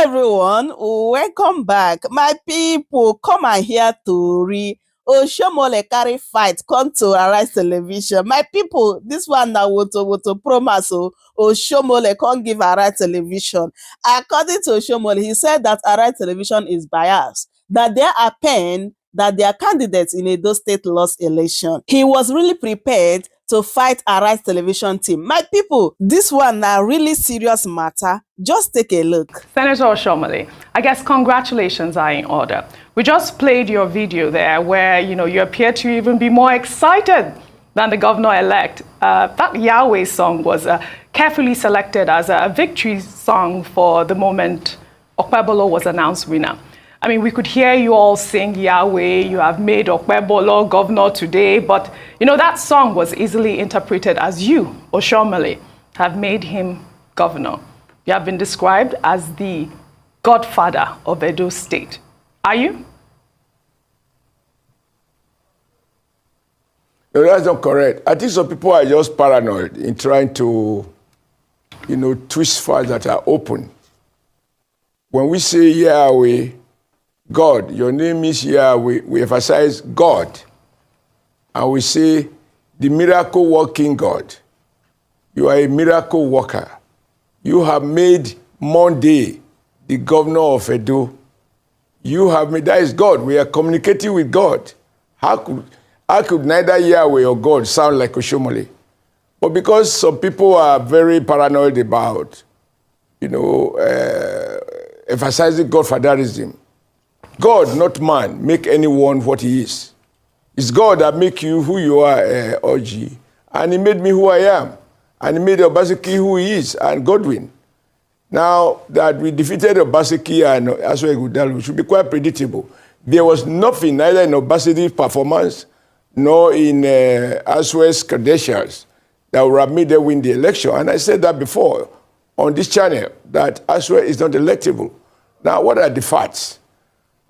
everyone, welcome back. My people, come and hear Tori. Oshiomhole carry fight come to Arise Television. My people, this one na woto promise. Oshiomhole can't give Arise Television. According to Oshiomhole, he said that Arise Television is biased, that they are paying that their candidates in Edo State lost election. He was really prepared to fight Arise Television team. My people, this one na really serious matter. Just take a look. Senator Oshiomhole, I guess congratulations are in order. We just played your video there where, you appear to even be more excited than the governor-elect. That Yahweh song was carefully selected as a victory song for the moment Okpebholo was announced winner. I mean, we could hear you all sing Yahweh, you have made Okpebholo governor today, but that song was easily interpreted as you, Oshiomhole, have made him governor. You have been described as the godfather of Edo State. Are you? No, that's not correct. I think some people are just paranoid in trying to, twist files that are open. When we say Yahweh, God, your name is Yahweh, we emphasize God. And we say, the miracle working God. You are a miracle worker. You have made Monday the governor of Edo. You have made, that is God. We are communicating with God. How could neither Yahweh or God sound like Oshiomhole? But because some people are very paranoid about, emphasizing godfatherism, God, not man, make anyone what he is. It's God that make you who you are, Oji. And he made me who I am. And he made Obaseki who he is, and Godwin. Now that we defeated Obaseki and Aswe Gudal, we should be quite predictable. There was nothing, neither in Obaseki's performance, nor in Aswe's credentials, that would have made them win the election. And I said that before on this channel, that Aswe is not electable. Now, what are the facts?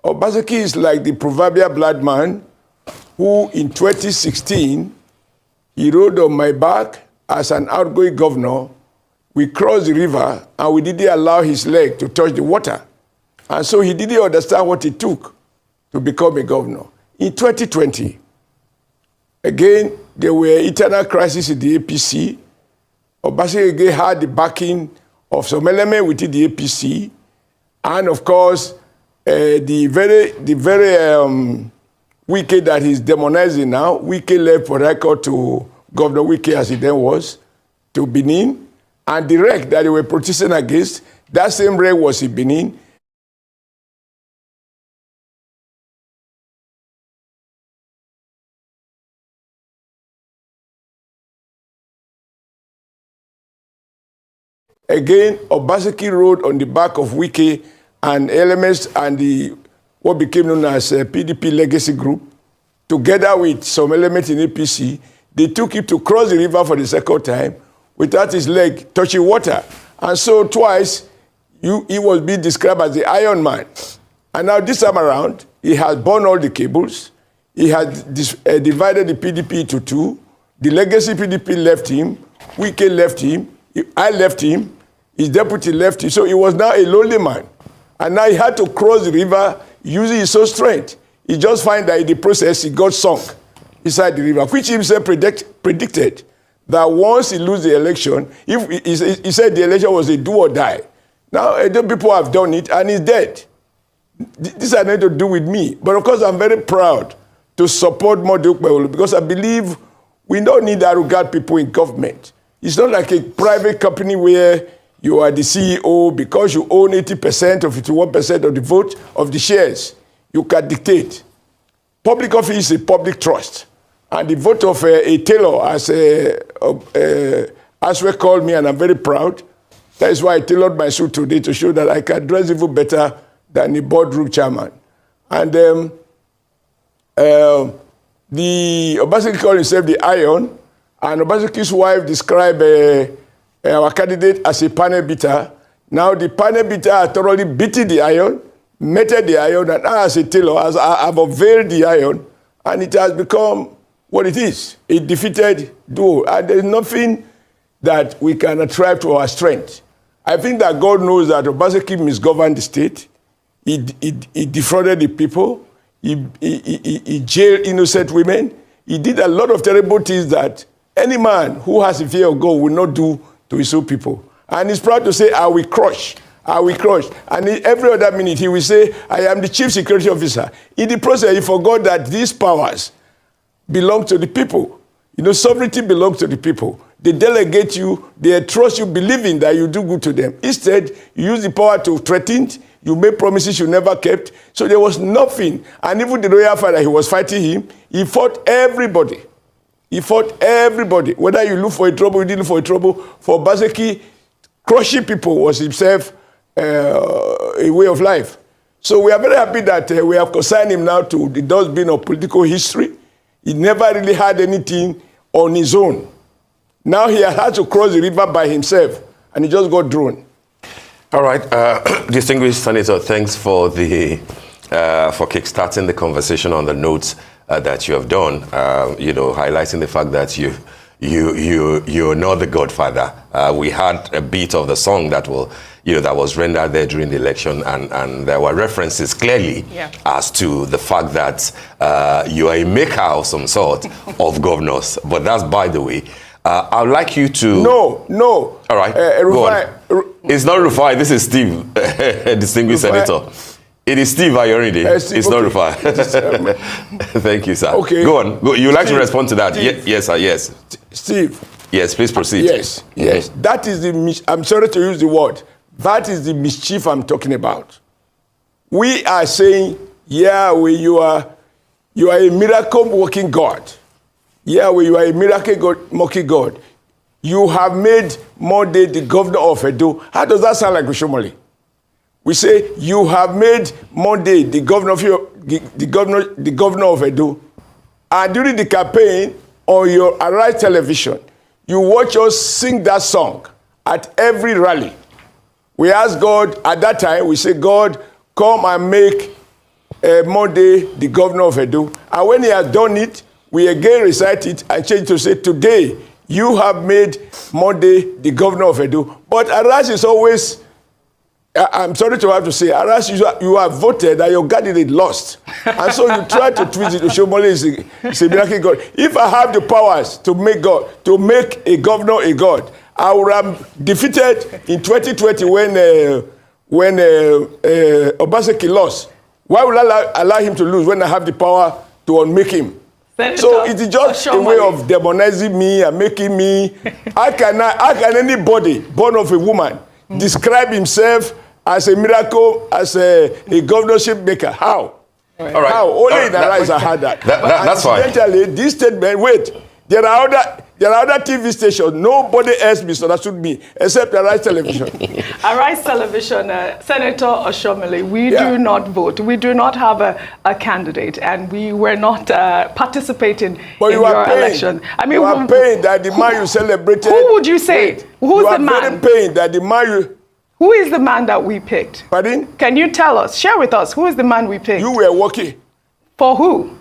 Obaseki is like the proverbial blood man who in 2016, he rode on my back as an outgoing governor. We crossed the river and we didn't allow his leg to touch the water. And so he didn't understand what it took to become a governor. In 2020, again, there were internal crises in the APC. Obaseki again had the backing of some element within the APC. And of course, the very Wike that he's demonizing now, Wike left for record to Governor Wike, as he then was, to Benin, and the wreck that they were protesting against, that same wreck was in Benin. Again, Obaseki rode on the back of Wike and elements and what became known as PDP Legacy Group, together with some elements in APC. They took him to cross the river for the second time without his leg touching water. And so twice, he was being described as the Iron Man. And now this time around, he has burned all the cables. He has divided the PDP into two. The legacy PDP left him. Wike left him. I left him. His deputy left him. So he was now a lonely man. And now he had to cross the river using his own strength. He just find that in the process, he got sunk inside the river, which he himself predicted that once he lose the election, he said the election was a do or die. Now, people have done it, and he's dead. This has nothing to do with me. But of course, I'm very proud to support Monday Okpebholo because I believe we don't need arrogant people in government. It's not like a private company where you are the CEO because you own 80% or 51% of the vote of the shares. You can dictate. Public office is a public trust. And the vote of a tailor, as we call me, and I'm very proud. That is why I tailored my suit today to show that I can dress even better than the boardroom chairman. And the Obaseki called himself the Iron, and Obaseki's wife described our candidate as a panel beater. Now the panel beater has thoroughly beaten the iron, meted the iron, and I as a tailor have unveiled the iron, and it has become what it is, a defeated duo. And there's nothing that we can attribute to our strength. I think that God knows that Obaseki misgoverned the state. He defrauded the people. He jailed innocent women. He did a lot of terrible things that any man who has a fear of God will not do to his own people. And he's proud to say, I will crush. I will crush. And every other minute he will say, I am the chief security officer. In the process, he forgot that these powers belong to the people. You know, sovereignty belongs to the people. They delegate you, they trust you, believing that you do good to them. Instead, you use the power to threaten, you make promises you never kept. So there was nothing. And even the royal father, he was fighting him. He fought everybody. He fought everybody. Whether you look for a trouble, you didn't look for a trouble. For Obaseki, crushing people was himself a way of life. So we are very happy that we have consigned him now to the dustbin of political history. He never really had anything on his own. Now he has had to cross the river by himself, and he just got drawn. All right, distinguished senator, thanks for the for kickstarting the conversation on the notes that you have done. You know, highlighting the fact that you're not the godfather. We had a bit of the song that will, you know, that was rendered there during the election, and there were references clearly as to the fact that you are a maker of some sort of governors. But that's by the way. I'd like you to... No. All right, Rufai, it's not Rufai, this is Steve, distinguished Rufai. senator. It is Steve Ayorinde. It's not Rufai. Thank you, sir. Okay. Go on. You'd like Steve, to respond to that? Steve. Yes, sir, yes. Steve. Yes, please proceed. Yes. That is the... I'm sorry to use the word. That is the mischief I'm talking about. We are saying, Yahweh, you are a miracle-working God. Yahweh, you are a miracle-working God. You have made Monday the governor of Edo. How does that sound like Oshiomhole? We say, you have made Monday the governor of Edo. And during the campaign on your Arise television, you watch us sing that song at every rally. We ask God, at that time, we say, God, come and make Monday the governor of Edo. And when he has done it, we again recite it and change to say, today, you have made Monday the governor of Edo. But Aras is always, I'm sorry to have to say, Aras, you have voted that your candidate lost. And so you try to twist it. Oshiomhole is a miracle God. If I have the powers to make a governor a God, I would have defeated in 2020 when Obaseki lost. Why would I allow him to lose when I have the power to unmake him? Senator, so it is just a way of demonizing me and making me. How can anybody born of a woman describe himself as a miracle, as a governorship maker? How? All right. How? Only in Arise I had that. That's fine. Incidentally, this statement, wait, there are other TV stations. Nobody else misunderstood me except Arise Television. Arise Television, Senator Oshiomhole, we do not vote. We do not have a candidate, and we were not participating in your election. I mean, you are pained that the man you celebrated. Who would you say? Who's the man? You are very pained that the man you... Who is the man that we picked? Pardon? Can you tell us, share with us, who is the man we picked? You were working. For who?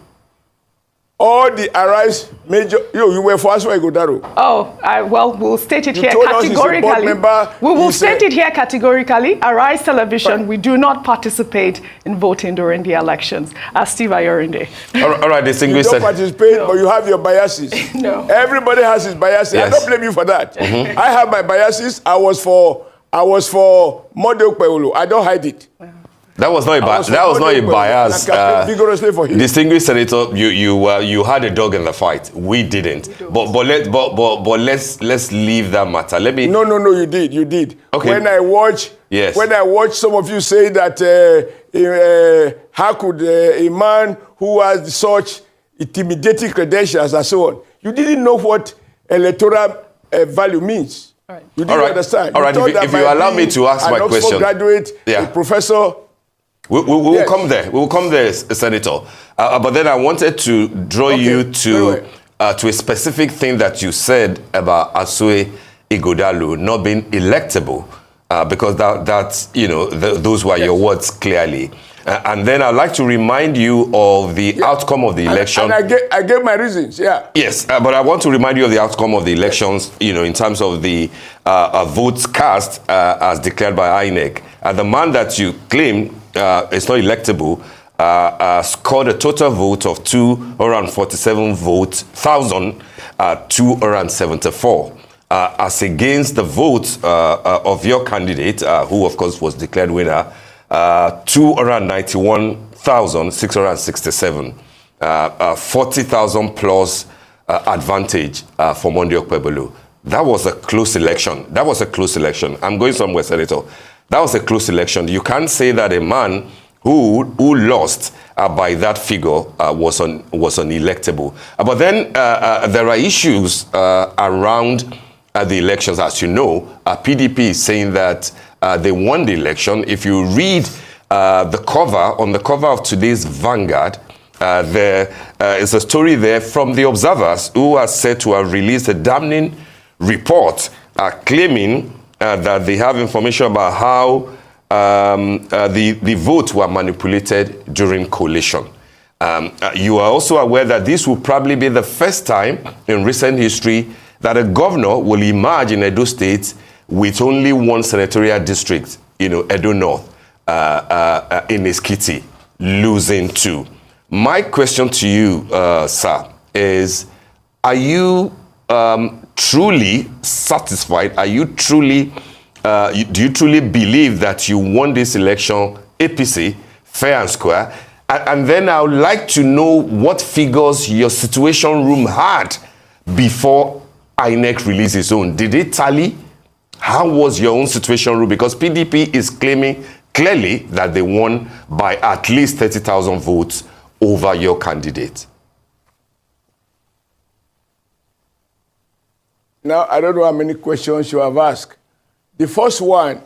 All the Arise major, you were for Aswa Igodaro. Oh, well, we'll state it here told us he's a board categorically. member. We will state it here categorically. Arise Television, we do not participate in voting during the elections. As Steve Ayorinde. All right, You distinguished don't participate, but you have your biases. No. Everybody has his biases. Yes. I don't blame you for that. I have my biases. I was for Model Peolo. I don't hide it. That was not a bias. Vigorously for him. Distinguished senator, you had a dog in the fight. We didn't. But let's leave that matter. Let me. No, you did. Okay. When I watch some of you say that how could a man who has such intimidating credentials and so on, you didn't know what electoral value means. Right. You didn't understand. All right. If you allow me to ask my question, graduate, a professor. We will come there. We will come there, Senator. But then I wanted to draw you to a specific thing that you said about Asue Ighodalo not being electable, because that's those were your words clearly. And then I'd like to remind you of the outcome of the election. And I gave my reasons, yeah. Yes, but I want to remind you of the outcome of the elections, you know, in terms of the votes cast as declared by INEC. The man that you claim is not electable scored a total vote of 247 votes, 1,274. As against the votes of your candidate, who of course was declared winner, 291,667, 40,000 plus advantage for Monday Okpebholo. That was a close election. That was a close election. I'm going somewhere, Senator. That was a close election. You can't say that a man who lost by that figure was unelectable. But then there are issues around the elections. As you know, PDP is saying that they won the election. If you read on the cover of today's Vanguard, there is a story there from the observers who are said to have released a damning report claiming that they have information about how the votes were manipulated during collation. You are also aware that this will probably be the first time in recent history that a governor will emerge in Edo State with only one senatorial district, you know, Edo North, in Eskiti, losing two. My question to you, sir, is, are you truly satisfied? Are you truly, do you truly believe that you won this election, APC, fair and square? And then I would like to know what figures your situation room had before INEC released its own. Did it tally? How was your own situation room? Because PDP is claiming clearly that they won by at least 30,000 votes over your candidate. Now, I don't know how many questions you have asked. The first one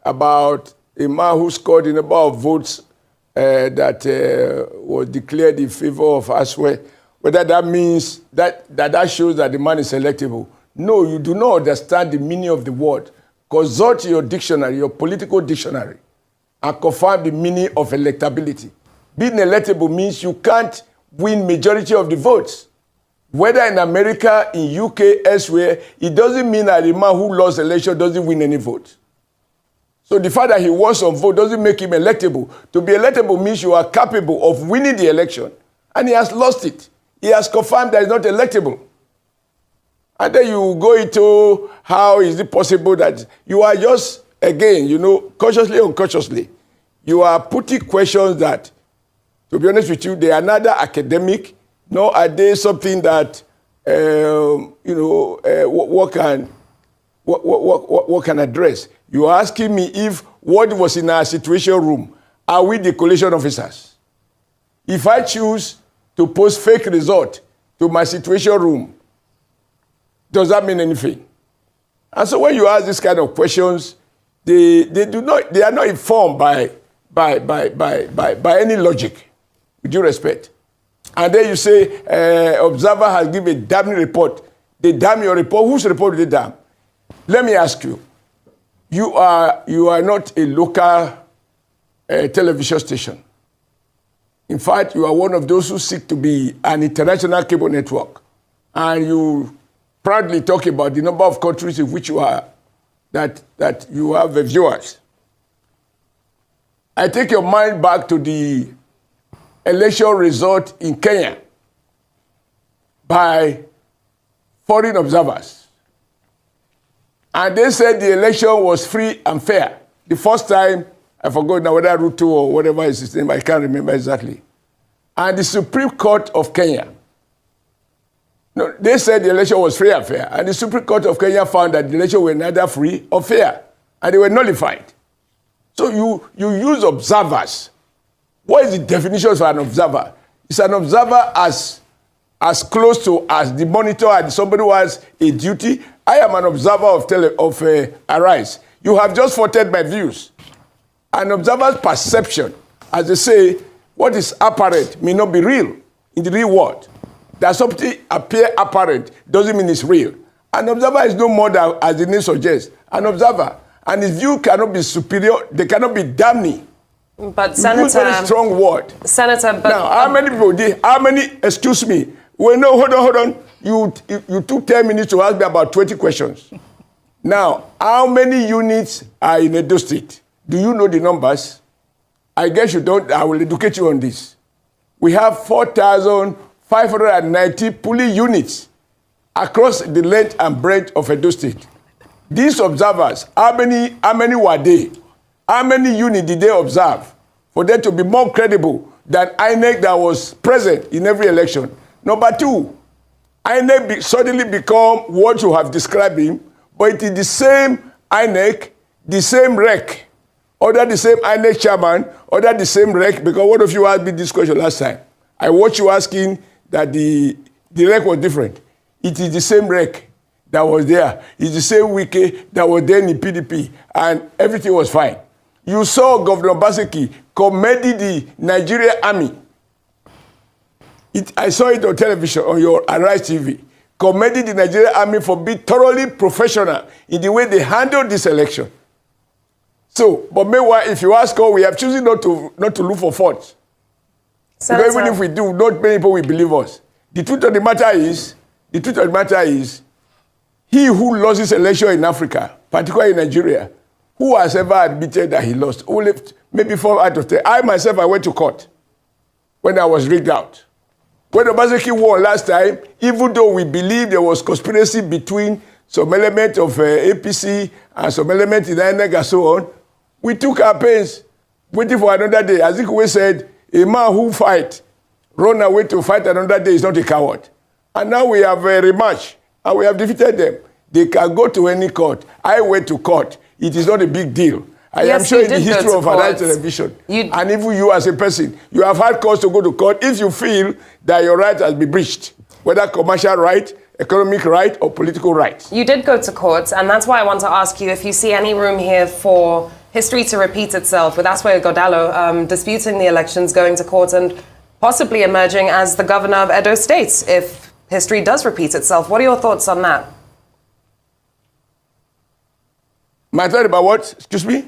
about a man who scored a number of votes that was declared in favor of Aswe, whether that means that shows that the man is electable. No, you do not understand the meaning of the word. Consult your dictionary, your political dictionary, and confirm the meaning of electability. Being electable means you can't win majority of the votes. Whether in America, in UK, elsewhere, it doesn't mean that the man who lost the election doesn't win any vote. So the fact that he won some vote doesn't make him electable. To be electable means you are capable of winning the election, and he has lost it. He has confirmed that he's not electable. And then you go into how is it possible that you are just, again, you know, consciously or unconsciously, you are putting questions that, to be honest with you, they are neither academic, nor are they something that, what can address. You are asking me if what was in our situation room, are we the collation officers? If I choose to post fake result to my situation room, does that mean anything? And so when you ask these kind of questions, they are not informed by any logic, with due respect. And then you say, observer has given a damning report. They damn your report. Whose report did they damn? Let me ask you. You are not a local television station. In fact, you are one of those who seek to be an international cable network. And you proudly talk about the number of countries in which you are, that you have viewers. I take your mind back to the election result in Kenya by foreign observers. And they said the election was free and fair. The first time, I forgot now whether Ruto or whatever is his name, I can't remember exactly. And the Supreme Court of Kenya, no, they said the election was free and fair. And the Supreme Court of Kenya found that the election were neither free or fair. And they were nullified. So you use observers. What is the definition of an observer? It's an observer as close to as the monitor and somebody who has a duty. I am an observer of Arise. You have just voted my views. An observer's perception, as they say, what is apparent may not be real in the real world. That something appear apparent doesn't mean it's real. An observer is no more than, as the name suggests, an observer. And his view cannot be superior, they cannot be damning. But You use Senator, very strong word. Senator, but Now, how many people did? How many? Excuse me. Well, no, hold on. You took 10 minutes to ask me about 20 questions. Now, how many units are in Edo State? Do you know the numbers? I guess you don't. I will educate you on this. We have 4,590 police units across the length and breadth of Edo State. These observers, how many were they? How many units did they observe for them to be more credible than INEC that was present in every election? Number two, INEC suddenly become what you have described him, but it is the same INEC, the same REC, order the same INEC chairman, order the same REC, because one of you asked me this question last time. I watched you asking that the REC was different. It is the same REC that was there. It's the same Wike that was there in PDP, and everything was fine. You saw Governor Baseki commending the Nigerian army. I saw it on television, on your Arise TV, commending the Nigerian army for being thoroughly professional in the way they handled this election. So, but meanwhile, if you ask us, we have chosen not to look for faults. Because even if we do, not many people will believe us. The truth of the matter is, he who lost his election in Africa, particularly in Nigeria, who has ever admitted that he lost? Only maybe 4 out of 10. I myself, I went to court when I was rigged out. When Obaseki won last time, even though we believe there was conspiracy between some element of APC and some element in INEC and so on, we took our pains, waiting for another day. As Ikwe said, a man who fight, run away to fight another day is not a coward. And now we have a rematch, and we have defeated them. They can go to any court. I went to court. It is not a big deal. I am sure in the history of Arise Television, and even you as a person, you have had cause to go to court if you feel that your right has been breached, whether commercial right, economic right, or political right. You did go to court, and that's why I want to ask you if you see any room here for history to repeat itself, with Aswayo Godalo disputing the elections, going to court, and possibly emerging as the governor of Edo State if history does repeat itself. What are your thoughts on that? My thought about what? Excuse me?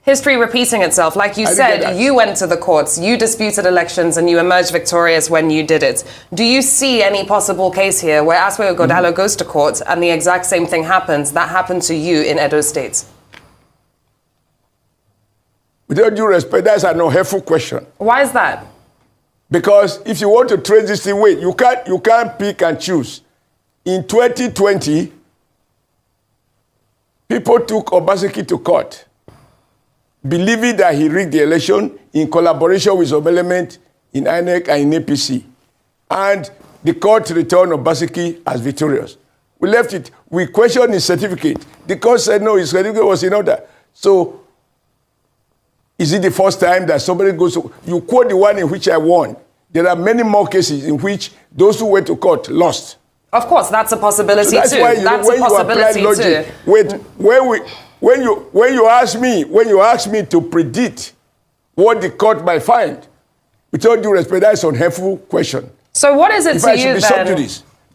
History repeating itself. Like you said, you went to the courts, you disputed elections, and you emerged victorious when you did it. Do you see any possible case here where Aswayo Godalo goes to court and the exact same thing happens that happened to you in Edo State? With all due respect, that's an unhelpful question. Why is that? Because if you want to trace this thing, wait, you can't pick and choose. In 2020, people took Obaseki to court, believing that he rigged the election in collaboration with some element in INEC and in APC. And the court returned Obaseki as victorious. We left it. We questioned his certificate. The court said no, his certificate was in order. So, is it the first time that somebody goes to... You quote the one in which I won. There are many more cases in which those who went to court lost. Of course, that's a possibility so that's too. Why that's a possibility logic, too. Wait, when you ask me to predict what the court might find, with all due respect, that's an unhelpful question. So what is it to you then?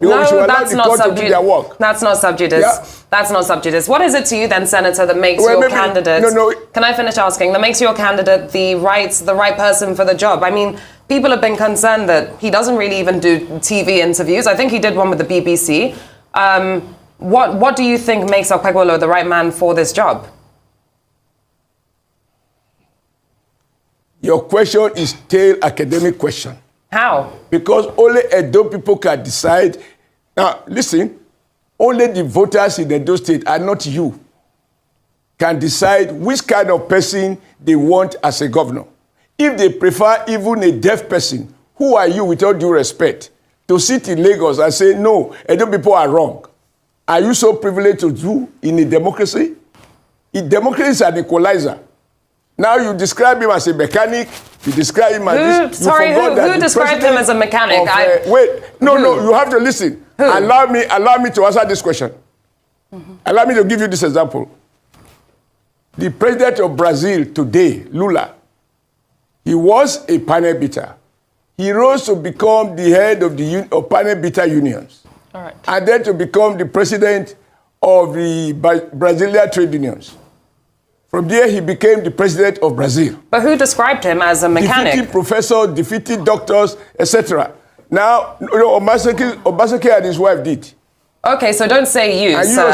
No, that's not sub judice. That's not sub judice. Yeah. That's not sub judice. What is it to you then, Senator, that makes your candidate... No. Can I finish asking? That makes your candidate the right person for the job? I mean, people have been concerned that he doesn't really even do TV interviews. I think he did one with the BBC. What do you think makes Okpebholo the right man for this job? Your question is still academic question. How? Because only Edo people can decide. Now, listen, only the voters in Edo State, and not you, can decide which kind of person they want as a governor. If they prefer even a deaf person, who are you, with all due respect, to sit in Lagos and say, no, Edo people are wrong? Are you so privileged to do in a democracy? Democracy is an equalizer. Now you describe him as a mechanic. You describe him as this. Sorry, who described him as a mechanic? No, you have to listen. Allow me to answer this question. Allow me to give you this example. The president of Brazil today, Lula, he was a panel beater. He rose to become the head of the panel beater unions. All right. And then to become the president of the Brazilian trade unions. From there, he became the president of Brazil. But who described him as a mechanic? Defeated professors, defeated doctors, etc. Now, Obaseki and his wife did. Okay, so don't say you, and sir.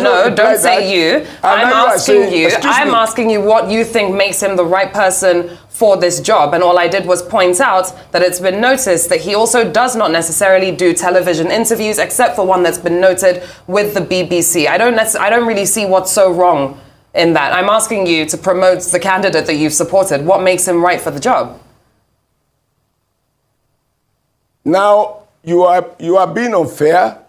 No, don't say you. I'm asking you what you think makes him the right person for this job. And all I did was point out that it's been noticed that he also does not necessarily do television interviews, except for one that's been noted with the BBC. I don't really see what's so wrong in that. I'm asking you to promote the candidate that you've supported. What makes him right for the job? Now, you are being unfair.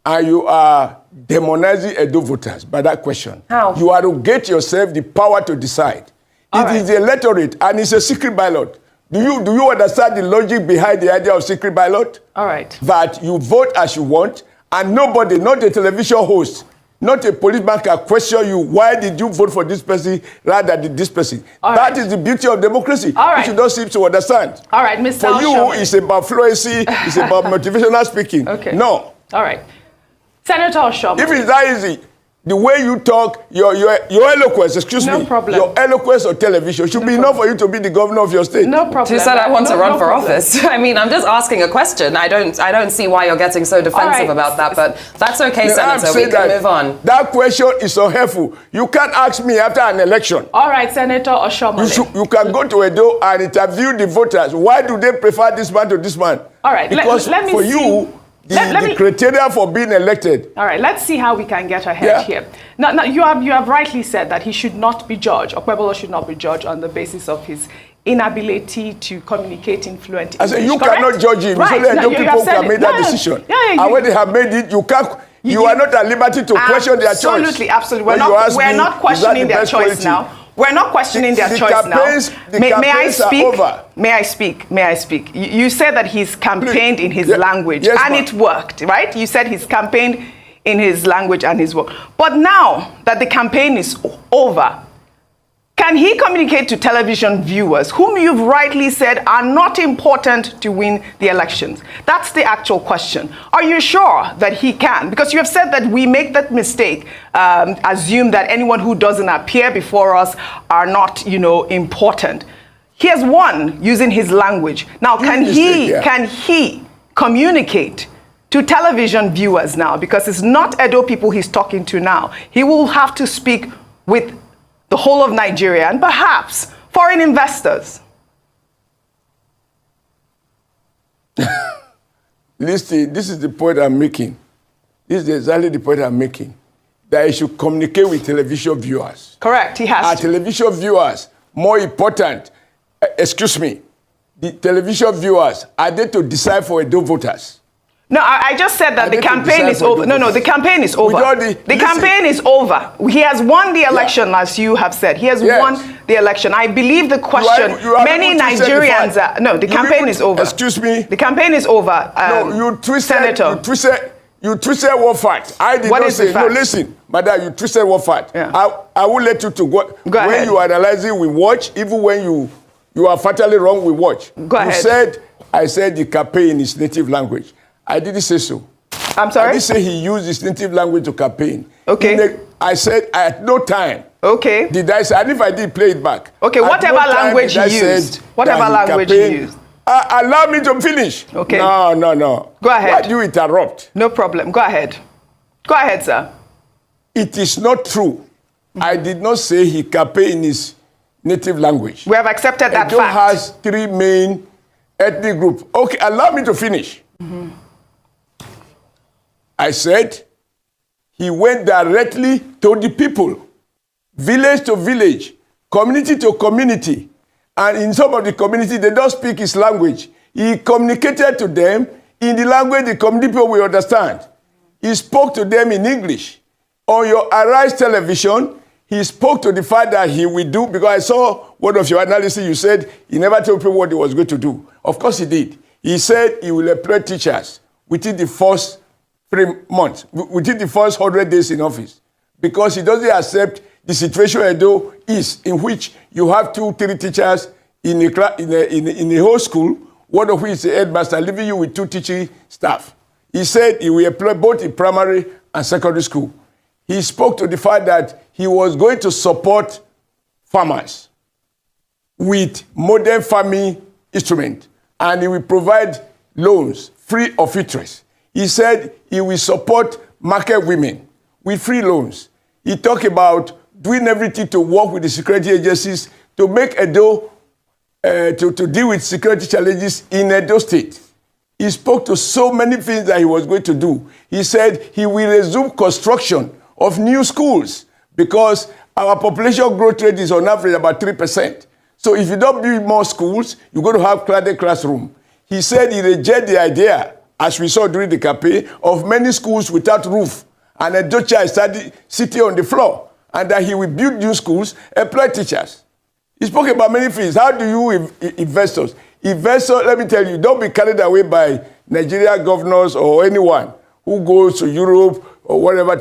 And you are demonizing Edo voters by that question. How? You arrogate yourself the power to decide. It is the electorate, and it's a secret ballot. Do you understand the logic behind the idea of secret ballot? All right. That you vote as you want, and nobody, not a television host, not a policeman can question you, why did you vote for this person rather than this person? That is the beauty of democracy, which you don't seem to understand. All right, Mr. For you, it's about fluency, it's about motivational speaking. Okay. No. All right. Senator Oshiomhole. If it's that easy, the way you talk, your eloquence, No problem. your eloquence on television should be enough for you to be the governor of your state. No problem. Who said I want to run for office? I mean, I'm just asking a question. I don't see why you're getting so defensive about that, but that's okay, Senator. We can move on. That question is so helpful. You can't ask me after an election. All right, Senator Oshiomhole. You can go to Edo and interview the voters. Why do they prefer this man to this man? All right. Because let me for see. you, the criteria for being elected. All right, let's see how we can get ahead here. Now, you have rightly said that he should not be judged, Okpebholo should not be judged on the basis of his inability to communicate in fluent English. I said, you cannot judge him. Right. So no, people can make that decision. And when they have made it, you can't. You are not at liberty to question their choice. Absolutely. We're not questioning their choice now. We're not questioning their choice now. May I speak? May I speak? May I speak? You said that he's campaigned in his language, and it worked, right? You said he's campaigned in his language and his work. But now that the campaign is over, can he communicate to television viewers, whom you've rightly said are not important to win the elections? That's the actual question. Are you sure that he can? Because you have said that we make that mistake, assume that anyone who doesn't appear before us are not, important. He has won using his language. Now, can he communicate to television viewers now? Because it's not Edo people he's talking to now. He will have to speak with the whole of Nigeria and perhaps foreign investors. Listen, this is the point I'm making. This is exactly the point I'm making. That he should communicate with television viewers. Correct, he has Are to. television viewers more important? Excuse me. The television viewers, are they to decide for Edo voters? No, I just said that the campaign is over. No, the campaign is over. The campaign is over. He has won the election, as you have said. He has won the election. I believe the question, many Nigerians are... No, the campaign is over. Excuse me? The campaign is over. No, you twisted... Senator. You twisted what fact? I did not say... No, listen. Madam, you twisted what fact? Yeah. I will let you to go... Go ahead. When you are analyzing, we watch. Even when you are fatally wrong, we watch. Go ahead. You said... I said the campaign in his native language. I didn't say so. I'm sorry? I didn't say he used his native language to campaign. Okay. I said at no time. Okay. Did I say, and if I did, play it back. Okay, whatever language you used. Whatever language you used. Allow me to finish. Okay. No. Go ahead. Why do you interrupt? No problem. Go ahead. Go ahead, sir. It is not true. I did not say he campaigned in his native language. We have accepted that Edo fact. has 3 main ethnic groups. Okay, allow me to finish. I said he went directly to the people, village to village, community to community. And in some of the community, they don't speak his language. He communicated to them in the language the community people will understand. He spoke to them in English. On your Arise television, he spoke to the fact that he will do, because I saw one of your analysis, you said he never told people what he was going to do. Of course he did. He said he will employ teachers within the first 3 months, within the first 100 days in office, because he doesn't accept the situation Edo is, in which you have 2-3 teachers in a whole school, one of which is a headmaster, leaving you with 2 teaching staff. He said he will employ both in primary and secondary school. He spoke to the fact that he was going to support farmers with modern farming instruments, and he will provide loans free of interest. He said he will support market women with free loans. He talked about doing everything to work with the security agencies to make Edo, to deal with security challenges in Edo State. He spoke to so many things that he was going to do. He said he will resume construction of new schools because our population growth rate is on average about 3%. So if you don't build more schools, you're going to have crowded classroom. He said he rejected the idea, as we saw during the campaign, of many schools without roof. And a child is sitting on the floor. And that he will build new schools, employ teachers. He spoke about many things. How do you investors? Investors, let me tell you, don't be carried away by Nigeria governors or anyone who goes to Europe or whatever.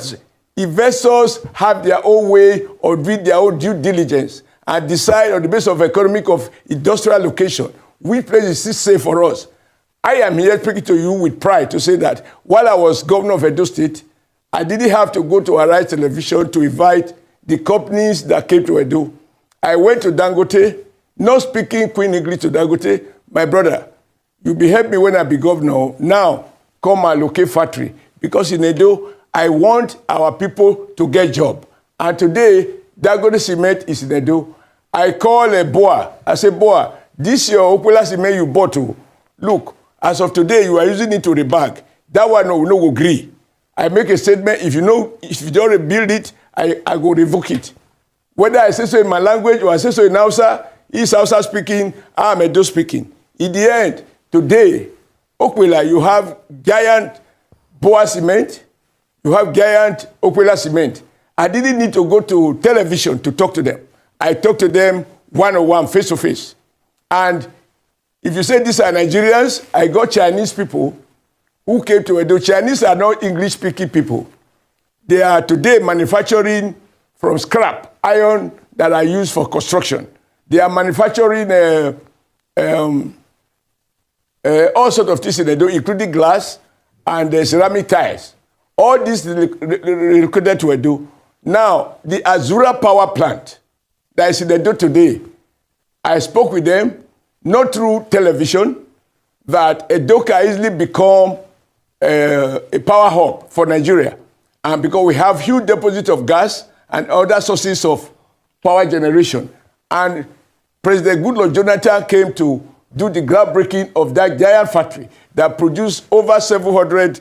Investors have their own way of doing their own due diligence and decide on the basis of economic of industrial location which place is still safe for us. I am here speaking to you with pride to say that while I was governor of Edo State, I didn't have to go to Arise Television to invite the companies that came to Edo. I went to Dangote, not speaking Queen English to Dangote. My brother, you be help me when I be governor. Now, come and locate factory. Because in Edo, I want our people to get job. And today, Dangote cement is in Edo. I call a Boa. I say, Boa, this your Opula cement you bought to. Look, as of today, you are using it to rebag. That one no go agree. I make a statement. If you don't rebuild it, I go revoke it. Whether I say so in my language or I say so in Hausa, he's Hausa speaking, I'm Edo speaking. In the end, today, Okwela, you have giant Boa cement, you have giant Okwela cement. I didn't need to go to television to talk to them. I talked to them one-on-one, face-to-face. And if you say these are Nigerians, I got Chinese people who came to Edo. Chinese are not English-speaking people. They are today manufacturing from scrap iron that are used for construction. They are manufacturing all sorts of things in Edo, including glass and ceramic tiles. All this recruited to Edo. Now, the Azura power plant that is in Edo today, I spoke with them, not through television, that Edo can easily become a power hub for Nigeria. And because we have huge deposits of gas and other sources of power generation. And President Goodluck Jonathan came to do the groundbreaking of that giant factory that produced over 700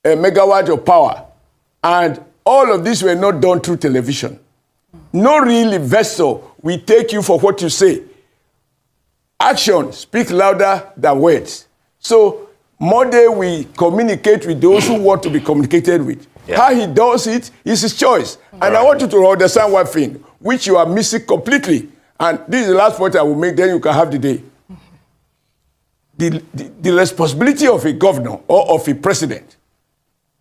megawatts of power. And all of this were not done through television. No real investor will take you for what you say. Action speaks louder than words. So, Monday we communicate with those who want to be communicated with. Yeah. How he does it is his choice. And I want you to understand one thing, which you are missing completely. And this is the last point I will make, then you can have the day. The responsibility of a governor or of a president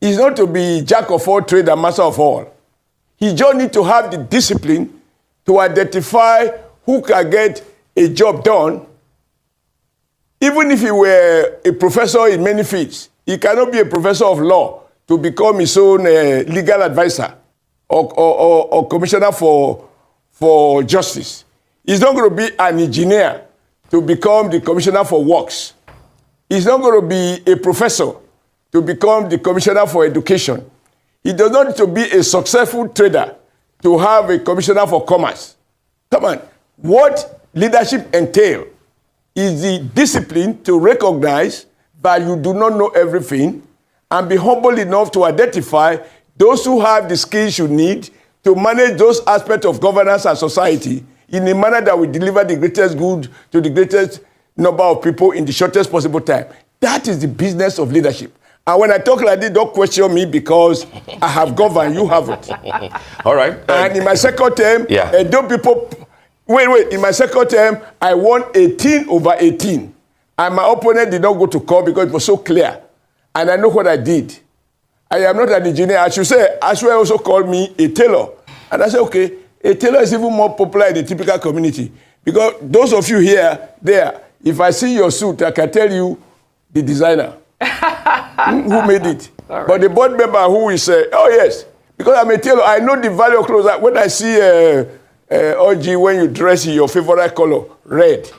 is not to be jack of all trades and master of all. He just needs to have the discipline to identify who can get a job done. Even if he were a professor in many fields, he cannot be a professor of law to become his own legal advisor or commissioner for justice. He's not going to be an engineer to become the commissioner for works. He's not going to be a professor to become the commissioner for education. He does not need to be a successful trader to have a commissioner for commerce. Come on. What leadership entails is the discipline to recognize that you do not know everything and be humble enough to identify those who have the skills you need to manage those aspects of governance and society in a manner that will deliver the greatest good to the greatest number of people in the shortest possible time. That is the business of leadership. And when I talk like this, don't question me because I have governed, you haven't. All right. And in my second term, don't people... Wait. In my second term, I won 18/18. And my opponent did not go to court because it was so clear. And I know what I did. I am not an engineer. I should say, Ashwell also called me a tailor. And I said, okay, a tailor is even more popular in the typical community. Because those of you here, there, if I see your suit, I can tell you the designer who made it. Right. But the board member who will say, oh yes, Because I'm a tailor, I know the value of clothes. When I see OG, when you dress in your favorite color, red,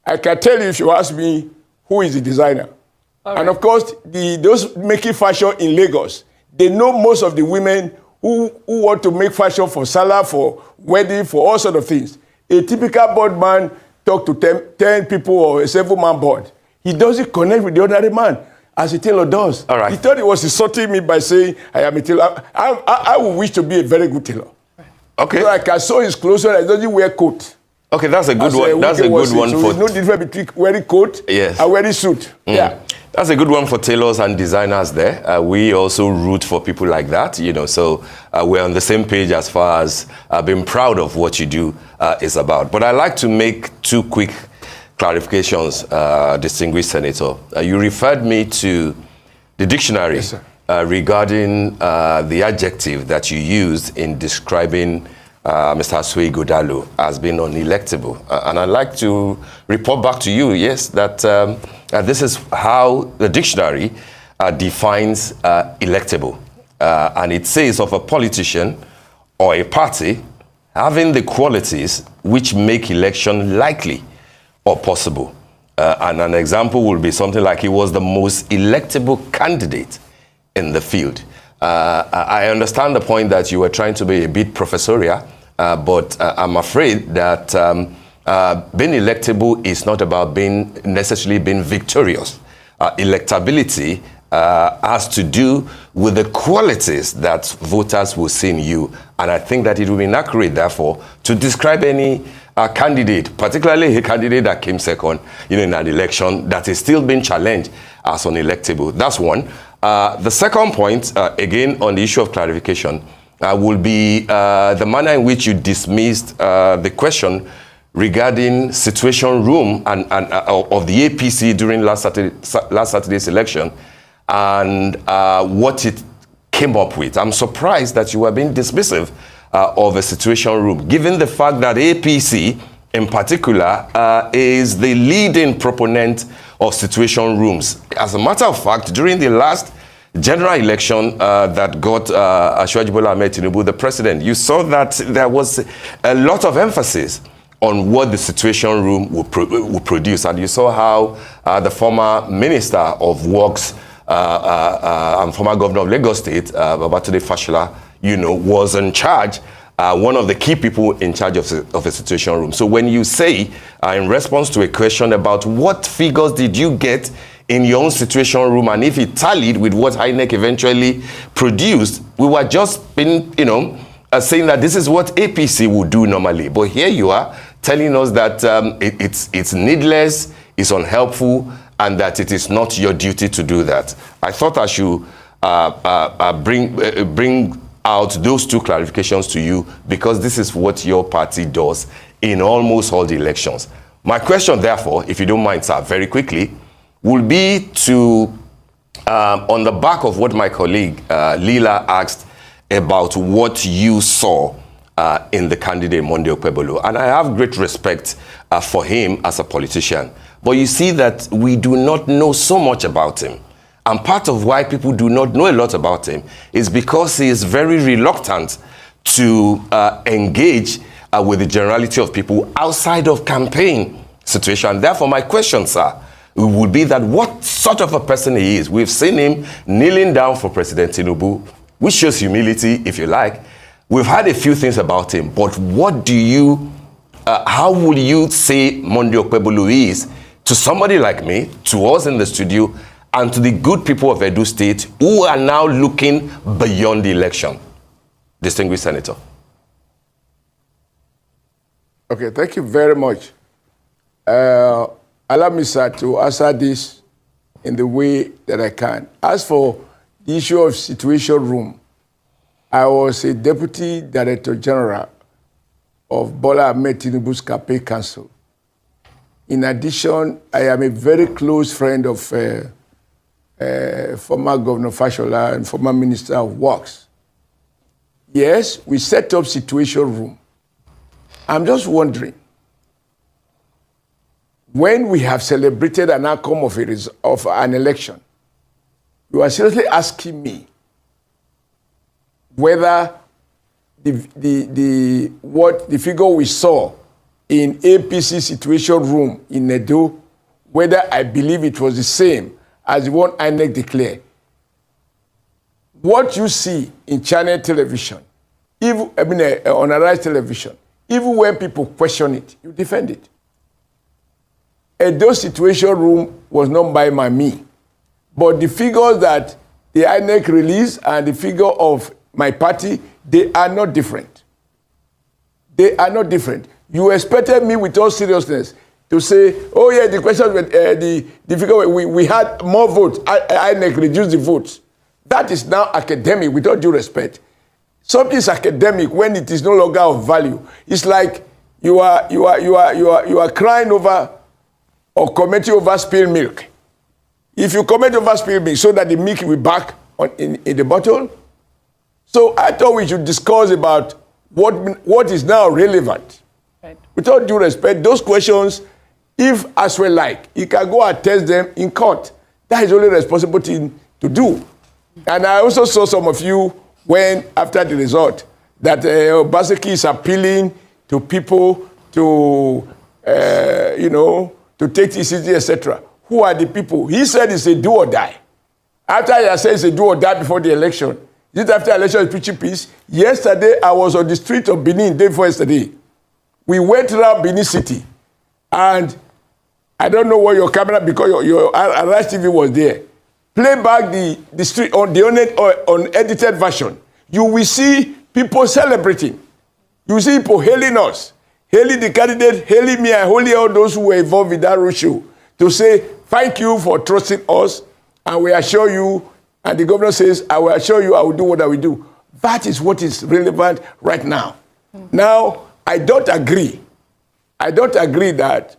I can tell you if you ask me who is the designer. Right. And of course, those making fashion in Lagos, they know most of the women who want to make fashion for Salah, for wedding, for all sorts of things. A typical board man talk to 10 people or a 7-man board. He doesn't connect with the ordinary man as a tailor does. All right. He thought he was insulting me by saying, I am a tailor. I would wish to be a very good tailor. Okay. So I can sew his clothes so that he doesn't wear coat. Okay, that's a good one. That's a good one so for... there's no difference between wearing coat and wearing suit. Yeah. That's a good one for tailors and designers there. We also root for people like that, you know, so we're on the same page as far as being proud of what you do is about. But I'd like to make 2 quick clarifications, distinguished Senator. You referred me to the dictionary yes, regarding the adjective that you used in describing Mr. Asue Ighodalo as being unelectable. And I'd like to report back to you, yes, that this is how the dictionary defines electable. And it says of a politician or a party having the qualities which make election likely or possible. And an example would be something like he was the most electable candidate in the field. I understand the point that you were trying to be a bit professorial, but I'm afraid that being electable is not about necessarily being victorious. Electability has to do with the qualities that voters will see in you. And I think that it would be inaccurate, therefore, to describe any candidate, particularly a candidate that came second in an election, that is still being challenged as unelectable. That's one. The second point, again, on the issue of clarification, will be the manner in which you dismissed the question regarding situation room and of the APC during last Saturday's election and what it came up with. I'm surprised that you were being dismissive of a situation room, given the fact that APC in particular is the leading proponent of situation rooms. As a matter of fact, during the last general election that got Asiwaju Bola Ahmed Tinubu the president, you saw that there was a lot of emphasis on what the situation room would produce. And you saw how the former Minister of Works and former Governor of Lagos State, Abati Fashola, was in charge, one of the key people in charge of a situation room. So when you say, in response to a question about what figures did you get in your own situation room, and if it tallied with what INEC eventually produced, we were just been, saying that this is what APC would do normally. But here you are telling us that it's needless, it's unhelpful, and that it is not your duty to do that. I thought I should bring out those 2 clarifications to you, because this is what your party does in almost all the elections. My question, therefore, if you don't mind, sir, very quickly, will be to, on the back of what my colleague Lila asked about what you saw in the candidate Monday Okpebholo. And I have great respect for him as a politician. But you see that we do not know so much about him. And part of why people do not know a lot about him is because he is very reluctant to engage with the generality of people outside of campaign situation. Therefore, my question, sir, would be that what sort of a person he is. We've seen him kneeling down for President Tinubu, which shows humility, if you like. We've heard a few things about him, but what do you, how would you say Monday Okpebholo is to somebody like me, to us in the studio, and to the good people of Edo State who are now looking beyond the election? Distinguished Senator. Okay, thank you very much. Allow me, sir, to answer this in the way that I can. As for the issue of situation room, I was a Deputy Director General of Bola Ahmed Tinubu's campaign council. In addition, I am a very close friend of former Governor Fashola and former Minister of Works. Yes, we set up situation room. I'm just wondering, when we have celebrated an outcome of an election, you are seriously asking me whether the figure we saw in APC situation room in Edo, whether I believe it was the same as the one INEC declared. What you see in channel television, even on Arise television, even when people question it, you defend it. Edo situation room was not by me, but the figures that the INEC released and the figure of my party, they are not different. They are not different. You expected me with all seriousness to say, oh yeah, the question with the figure, we had more votes, INEC reduced the votes. That is now academic, with all due respect. Something is academic when it is no longer of value. It's like you are crying over or commenting over spilled milk. If you comment over spilled milk so that the milk will be back in the bottle. So I thought we should discuss about what is now relevant. Right. With all due respect, those questions, if as well like, you can go and test them in court. That is only responsible thing to do. And I also saw some of you when, after the result, that Obaseki is appealing to people to, to take TCG, etc. Who are the people? He said it's a do or die. After he said it's a do or die before the election, is it after the election is preaching peace? Yesterday, I was on the street of Benin, day before yesterday. We went around Benin City, and I don't know where your camera, because your Arise TV was there. Play back the street on the unedited version. You will see people celebrating. You will see people hailing us, hailing the candidate, hailing me, and hailing all those who were involved in that roadshow to say, thank you for trusting us, and we assure you, and the governor says, I will assure you I will do what I will do. That is what is relevant right now. Mm-hmm. Now, I don't agree. I don't agree that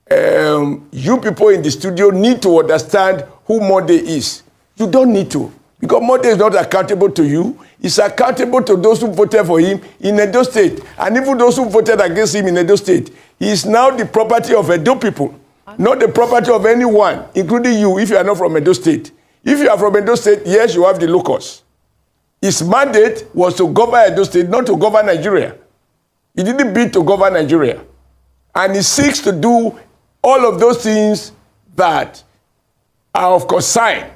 you people in the studio need to understand who Mode is. You don't need to. Because Mode is not accountable to you. He's accountable to those who voted for him in Edo State. And even those who voted against him in Edo State. He is now the property of Edo people. Not the property of anyone, including you, if you are not from Edo State. If you are from Edo State, yes, you have the locus. His mandate was to govern Edo State, not to govern Nigeria. He didn't bid to govern Nigeria. And he seeks to do all of those things that are of concern,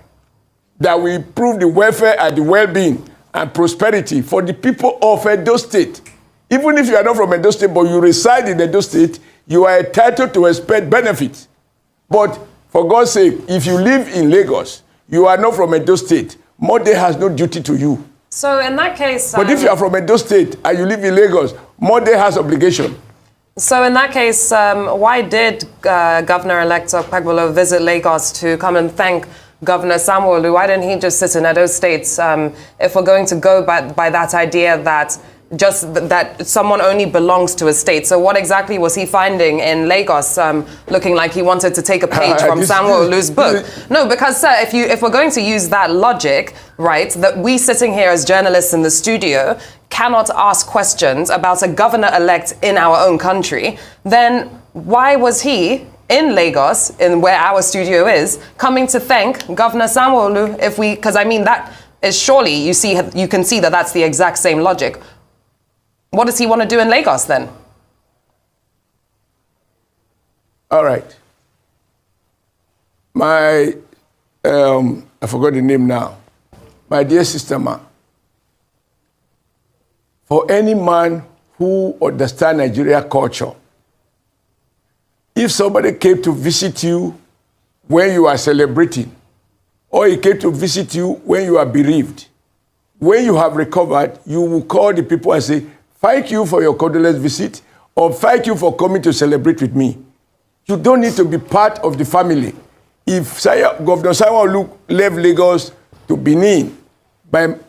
that will improve the welfare and the well-being and prosperity for the people of Edo State. Even if you are not from Edo State, but you reside in Edo State, you are entitled to expect benefits. But for God's sake, if you live in Lagos, you are not from Edo State, Mode has no duty to you. So in that case... But if you are from Edo State and you live in Lagos, Mode has obligation. So in that case, why did Governor-elect Okpebholo visit Lagos to come and thank Governor Sanwo-Olu? Why didn't he just sit in Edo State? If we're going to go by that idea that that someone only belongs to a state. So what exactly was he finding in Lagos, looking like he wanted to take a page from Sanwo-Olu's book? No, because, sir, if we're going to use that logic, right, that we sitting here as journalists in the studio cannot ask questions about a governor-elect in our own country, then why was he in Lagos, in where our studio is, coming to thank Governor Sanwo-Olu? Because I mean, that is surely, you can see that that's the exact same logic. What does he want to do in Lagos then? All right. I forgot the name now. My dear sister Ma, for any man who understands Nigeria culture, if somebody came to visit you when you are celebrating, or he came to visit you when you are bereaved, when you have recovered, you will call the people and say, thank you for your condolence visit, or thank you for coming to celebrate with me. You don't need to be part of the family. If Governor Sanwo-Olu left Lagos to Benin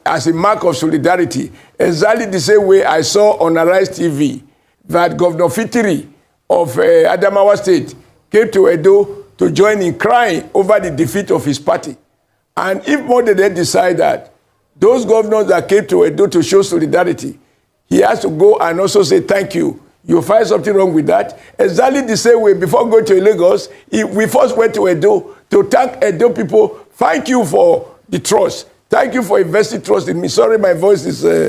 as a mark of solidarity, exactly the same way I saw on Arise TV that Governor Fitiri of Adamawa State came to Edo to join in crying over the defeat of his party. And if more than they decide that those governors that came to Edo to show solidarity, he has to go and also say thank you. You find something wrong with that? Exactly the same way, before going to Lagos, we first went to Edo to thank Edo people. Thank you for the trust. Thank you for investing trust in me. Sorry, my voice is a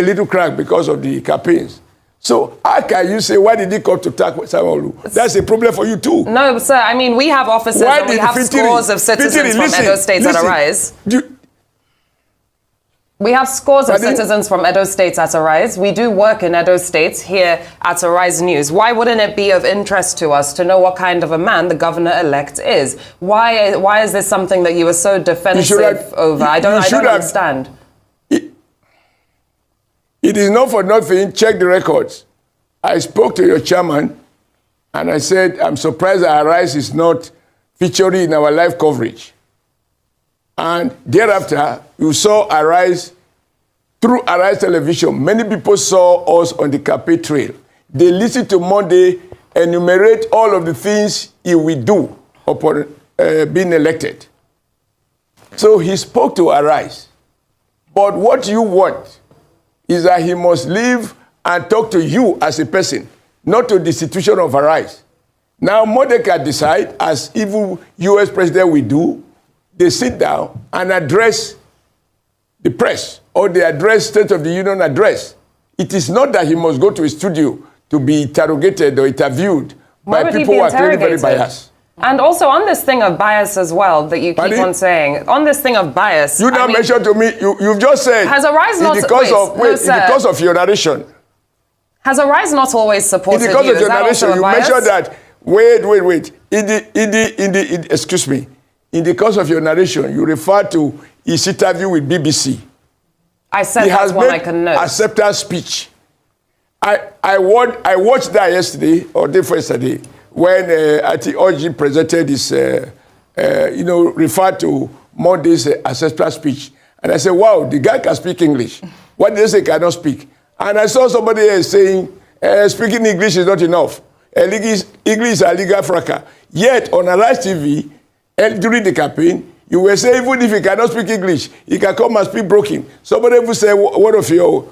little cracked because of the campaigns. So how can you say, why did he come to talk with Samuel? That's a problem for you too. No, sir. I mean, we have officers and we have scores of citizens from Edo State at Arise. We have scores of citizens from Edo State at Arise. We do work in Edo State here at Arise News. Why wouldn't it be of interest to us to know what kind of a man the governor-elect is? Why is this something that you were so defensive over? I don't understand. It is not for nothing. Check the records. I spoke to your chairman and I said, I'm surprised that Arise is not featuring in our live coverage. And thereafter, you saw Arise, through Arise Television, many people saw us on the campaign trail. They listened to Monday enumerate all of the things he will do upon being elected. So he spoke to Arise. But what you want is that he must leave and talk to you as a person, not to the institution of Arise. Now, Mordecai decide, as even U.S. president will do, they sit down and address the press, or they address State of the Union address. It is not that he must go to a studio to be interrogated or interviewed by people who are clearly very biased. And also on this thing of bias as well, that you keep on saying, on this thing of bias. You now mentioned to me, you've just said, has Arise not, because of your narration. Has Arise not always supported you? Because of your narration, you mentioned that, wait, excuse me. In the course of your narration, you refer to his interview with BBC. I said that's one I can note. Acceptance speech. I watched that yesterday, or day before yesterday, when I think Oji presented his, referred to Monday's acceptance speech. And I said, wow, the guy can speak English. What did they say cannot speak? And I saw somebody else saying, speaking English is not enough. English is a legal fracas. Yet, on Arise TV, during the campaign, you were saying even if he cannot speak English, he can come and speak broken. Somebody will say, one of your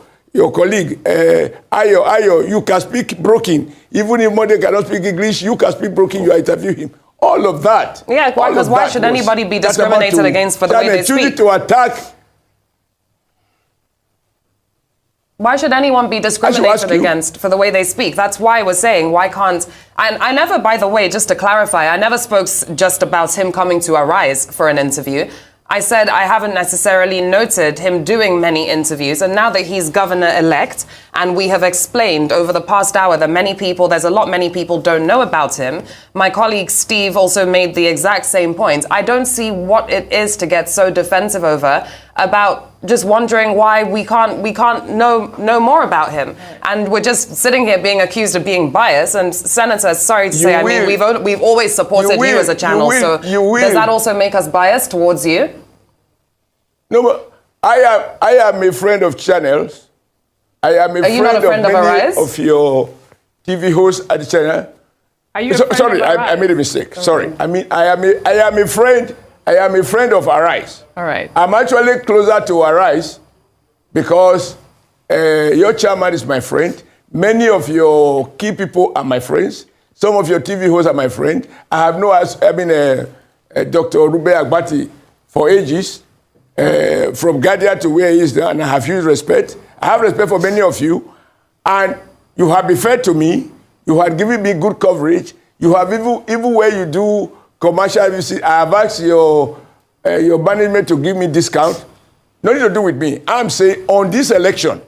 colleague, Ayo, you can speak broken. Even if Monday cannot speak English, you can speak broken, you interview him. All of that. Yeah, because why should anybody be discriminated against for the way they speak? To attack. Why should anyone be discriminated against for the way they speak? That's why we're saying, why can't... And I never, by the way, just to clarify, I never spoke just about him coming to Arise for an interview. I said I haven't necessarily noted him doing many interviews, and now that he's governor-elect, and we have explained over the past hour that many people don't know about him, my colleague Steve also made the exact same point. I don't see what it is to get so defensive over about just wondering why we can't know more about him. And we're just sitting here being accused of being biased. And Senator, sorry to say, I mean, we've always supported you as a channel. So does that also make us biased towards you? No, but I am a friend of channels. I am a friend of many of your TV hosts at the channel. Are you sorry, I made a mistake. Okay. Sorry. I mean, I am a friend of Arise. All right. I'm actually closer to Arise because your chairman is my friend. Many of your key people are my friends. Some of your TV hosts are my friend. I have Dr. Rufai Abati for ages, from Guardian to where he is now, and I have huge respect. I have respect for many of you, and you have been fair to me. You have given me good coverage. You have even where you do commercial, I have asked your management to give me discount. Nothing to do with me. I'm saying on this election,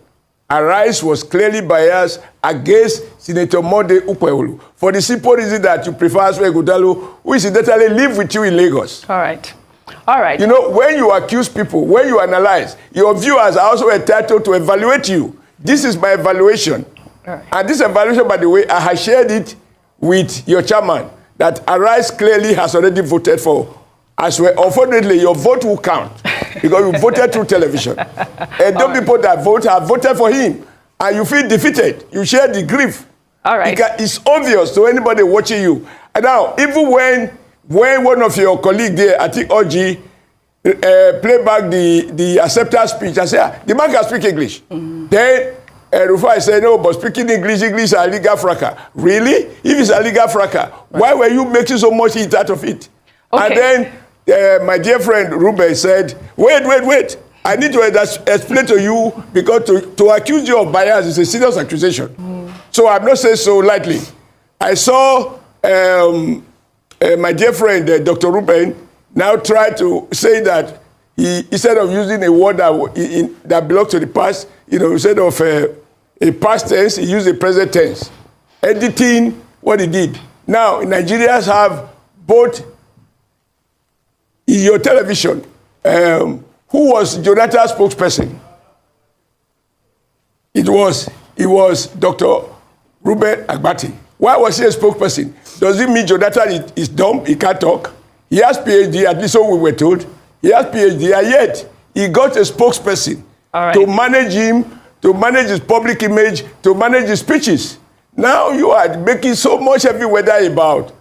Arise was clearly biased against Senator Monday Ukpeolu for the simple reason that you prefer Aswe Godalo, who incidentally live with you in Lagos. All right. All right. You know, when you accuse people, when you analyze, your viewers are also entitled to evaluate you. This is my evaluation. All right. And this evaluation, by the way, I have shared it with your chairman, that Arise clearly has already voted for as well. Unfortunately, your vote will count because you voted through television. And those people that vote have voted for him. And you feel defeated. You share the grief. All right. It's obvious to anybody watching you. And now, even when one of your colleagues there, I think Oji, play back the acceptance speech, I say, the man can speak English. Mm-hmm. Then Rufai said, no, but speaking English is a legal fracas. Really? If it's a legal fracas, why were you making so much heat out of it? Okay. And then my dear friend Rufai said, wait. I need to explain to you, because to accuse you of bias is a serious accusation. So I'm not saying so lightly. I saw my dear friend, Dr. Rufai, now try to say that he, instead of using a word that belongs to the past, instead of a past tense, he used a present tense, editing what he did. Now, Nigerians have both in your television. Who was Jonathan's spokesperson? It was Dr. Rufai Abati. Why was he a spokesperson? Does it mean Jonathan is dumb? He can't talk? He has PhD, at least so we were told. He has PhD, and yet he got a spokesperson to manage him, to manage his public image, to manage his speeches. Now you are making so much heavy weather about.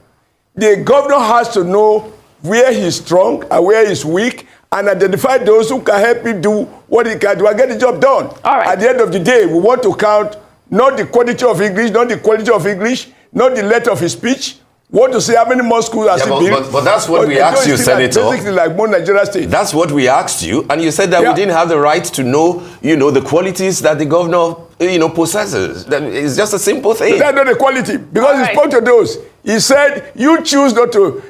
The governor has to know where he's strong and where he's weak, and identify those who can help him do what he can do and get the job done. At the end of the day, we want to count not the quality of English, not the quality of English, not the letter of his speech. We want to see how many more schools has he built. But that's what we asked you, Senator. Basically, like more Nigeria state. That's what we asked you, and you said that we didn't have the right to know, the qualities that the governor, possesses. That it's just a simple thing. That's not the quality, because he spoke to those. He said, you choose not to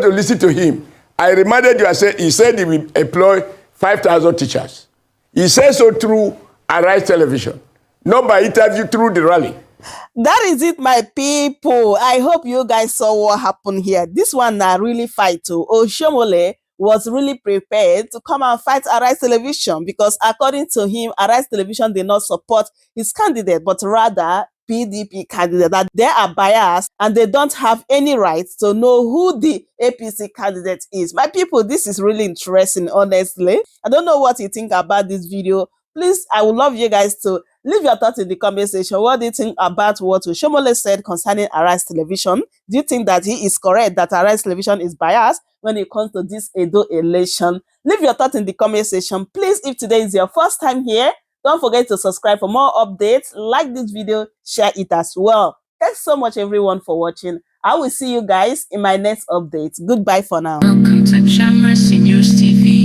listen to him. I reminded you, he said he will employ 5,000 teachers. He said so through Arise Television, not by interview, through the rally. That is it, my people. I hope you guys saw what happened here. This one now really fight too. Oshiomhole was really prepared to come and fight Arise Television, because according to him, Arise Television did not support his candidate, but rather PDP candidate, that they are biased and they don't have any right to know who the APC candidate is. My people, this is really interesting, honestly. I don't know what you think about this video. Please, I would love you guys to leave your thoughts in the comment section. What do you think about what Oshiomhole said concerning Arise Television? Do you think that he is correct, that Arise Television is biased when it comes to this Edo election? Leave your thoughts in the comment section. Please, if today is your first time here, don't forget to subscribe for more updates. Like this video, share it as well. Thanks so much, everyone, for watching. I will see you guys in my next update. Goodbye for now. Welcome to Shamras in News TV.